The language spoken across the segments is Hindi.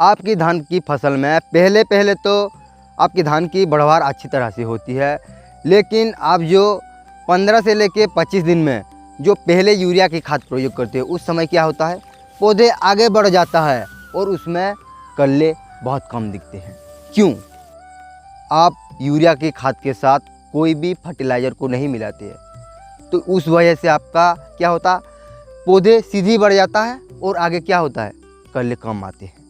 आपकी धान की फसल में पहले तो आपकी धान की बढ़वार अच्छी तरह से होती है, लेकिन आप जो 15 से लेके 25 दिन में जो पहले यूरिया की खाद प्रयोग करते हैं उस समय क्या होता है, पौधे आगे बढ़ जाता है और उसमें कल्ले बहुत कम दिखते हैं। क्यों? आप यूरिया की खाद के साथ कोई भी फर्टिलाइज़र को नहीं मिलाते हैं, तो उस वजह से आपका क्या होता, पौधे सीधी बढ़ जाता है और आगे क्या होता है, कल्ले कम आते हैं।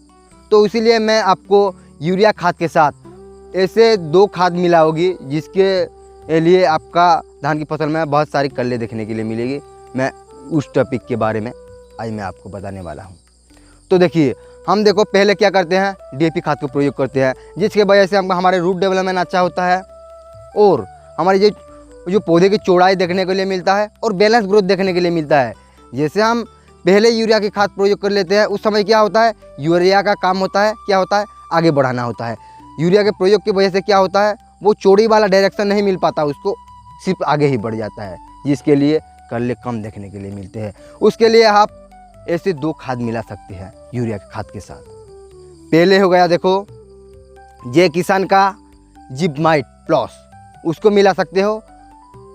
तो इसीलिए मैं आपको यूरिया खाद के साथ ऐसे 2 खाद मिलाओगी जिसके लिए आपका धान की फसल में बहुत सारी कल्ले देखने के लिए मिलेगी। मैं उस टॉपिक के बारे में आज मैं आपको बताने वाला हूँ। तो देखिए, हम देखो पहले क्या करते हैं, डीएपी खाद को प्रयोग करते हैं, जिसके वजह से हमको हमारे रूट डेवलपमेंट अच्छा होता है और हमारी जो पौधे की चौड़ाई देखने के लिए मिलता है और बैलेंस ग्रोथ देखने के लिए मिलता है। जैसे हम पहले यूरिया की खाद प्रयोग कर लेते हैं, उस समय क्या होता है, यूरिया का काम होता है क्या होता है, आगे बढ़ाना होता है। यूरिया के प्रयोग की वजह से क्या होता है, वो चौड़ी वाला डायरेक्शन नहीं मिल पाता, उसको सिर्फ आगे ही बढ़ जाता है, जिसके लिए कल्ले कम देखने के लिए मिलते हैं। उसके लिए आप ऐसे 2 खाद मिला सकते हैं यूरिया के खाद के साथ। पहले हो गया देखो जय किसान का जिपमाइट प्लस, उसको मिला सकते हो,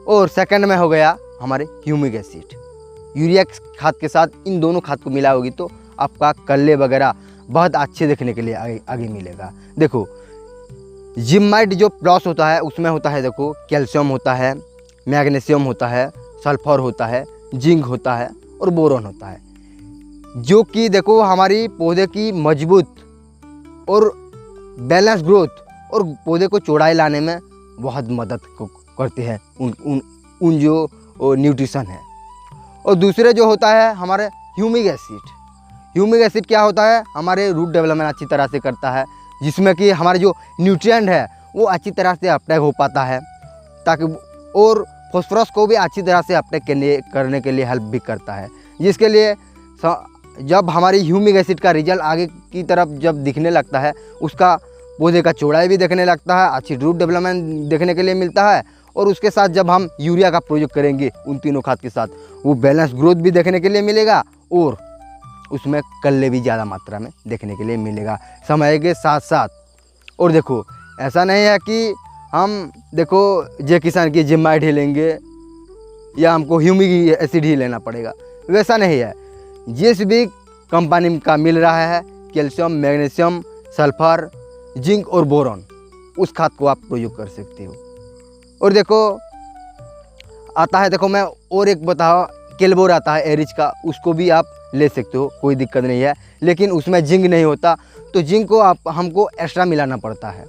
और सेकंड में हो गया हमारे ह्यूमिक एसिड। यूरिया खाद के साथ इन दोनों खाद को मिलाओगी तो आपका कल्ले वगैरह बहुत अच्छे देखने के लिए आगे मिलेगा। देखो जिपमाइट जो प्लस होता है उसमें होता है, देखो कैल्शियम होता है, मैग्नीशियम होता है, सल्फर होता है, जिंक होता है और बोरोन होता है, जो कि देखो हमारी पौधे की मजबूत और बैलेंस ग्रोथ और पौधे को चौड़ाई लाने में बहुत मदद करते हैं उन जो न्यूट्रिशन है। और दूसरे जो होता है हमारे ह्यूमिक एसिड। ह्यूमिक एसिड क्या होता है, हमारे रूट डेवलपमेंट अच्छी तरह से करता है, जिसमें कि हमारे जो न्यूट्रिएंट है वो अच्छी तरह से अपटेक हो पाता है, ताकि और फॉस्फोरस को भी अच्छी तरह से अपटेक करने के लिए हेल्प भी करता है, जिसके लिए जब हमारी ह्यूमिक एसिड का रिजल्ट आगे की तरफ जब दिखने लगता है, उसका पौधे का चौड़ाई भी देखने लगता है, अच्छी रूट डेवलपमेंट देखने के लिए मिलता है। और उसके साथ जब हम यूरिया का प्रयोग करेंगे उन तीनों खाद के साथ, वो बैलेंस ग्रोथ भी देखने के लिए मिलेगा और उसमें कल्ले भी ज़्यादा मात्रा में देखने के लिए मिलेगा समय के साथ साथ। और देखो ऐसा नहीं है कि हम देखो जय किसान की जिपमाइट ही लेंगे या हमको ह्यूमिक एसिड ही लेना पड़ेगा, वैसा नहीं है। जिस भी कंपनी का मिल रहा है कैल्शियम, मैग्नीशियम, सल्फर, जिंक और बोरॉन, उस खाद को आप प्रयोग कर सकते हो। और देखो आता है, देखो मैं और एक बताओ, केलबोर आता है एरिच का, उसको भी आप ले सकते हो, कोई दिक्कत नहीं है, लेकिन उसमें जिंक नहीं होता, तो जिंक को हमको एक्स्ट्रा मिलाना पड़ता है।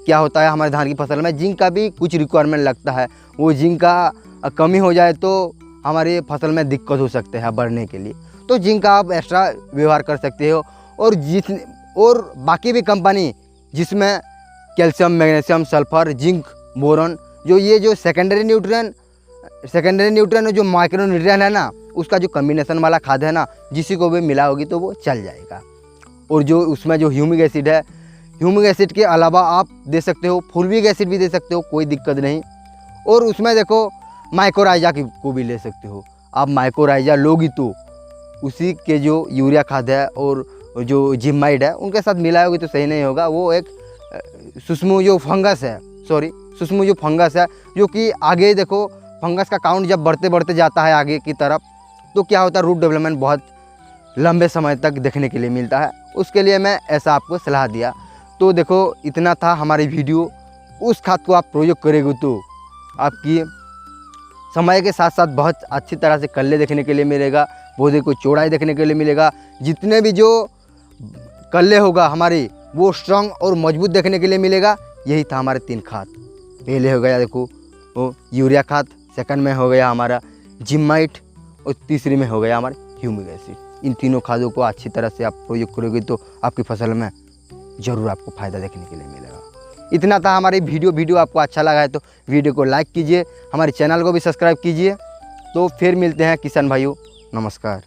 क्या होता है हमारे धान की फसल में जिंक का भी कुछ रिक्वायरमेंट लगता है, वो जिंक का कमी हो जाए तो हमारी फसल में दिक्कत हो सकते हैं बढ़ने के लिए, तो जिंक का आप एक्स्ट्रा व्यवहार कर सकते हो। और बाकी भी कंपनी जिसमें calcium, magnesium, sulphur, zinc, boron, जो सेकेंडरी न्यूट्रिएंट जो माइक्रो न्यूट्रिएंट है ना, उसका जो कम्बिनेशन वाला खाद है ना, जिसी को भी मिला होगी तो वो चल जाएगा। और जो उसमें जो ह्यूमिक एसिड है, ह्यूमिक एसिड के अलावा आप दे सकते हो फुल्विक एसिड भी दे सकते हो, कोई दिक्कत नहीं। और उसमें देखो माइकोराइजा को भी ले सकते हो। आप माइकोराइजा लोगी तो उसी के जो यूरिया खाद है और जो जिपमाइट है उनके साथ मिलाओगी तो सही नहीं होगा। वो एक सूक्ष्म जो फंगस है, जो कि आगे देखो फंगस का काउंट जब बढ़ते बढ़ते जाता है आगे की तरफ, तो क्या होता है, रूट डेवलपमेंट बहुत लंबे समय तक देखने के लिए मिलता है। उसके लिए मैं ऐसा आपको सलाह दिया। तो देखो इतना था हमारी वीडियो। उस खाद को आप प्रयोग करेंगे तो आपकी समय के साथ साथ बहुत अच्छी तरह से कल्ले देखने के लिए मिलेगा, पौधे को चौड़ाई देखने के लिए मिलेगा, जितने भी जो कल्ले होगा हमारी वो स्ट्रांग और मजबूत देखने के लिए मिलेगा। यही था हमारे 3 खाद। पहले हो गया देखो वो यूरिया खाद, सेकंड में हो गया हमारा जिपमाइट और तीसरी में हो गया हमारे ह्यूमिक एसिड। इन तीनों खादों को अच्छी तरह से आप प्रयोग करोगे तो आपकी फसल में ज़रूर आपको फ़ायदा देखने के लिए मिलेगा। इतना था हमारी वीडियो आपको अच्छा लगा है तो वीडियो को लाइक कीजिए, हमारे चैनल को भी सब्सक्राइब कीजिए। तो फिर मिलते हैं किसान भाइयों, नमस्कार।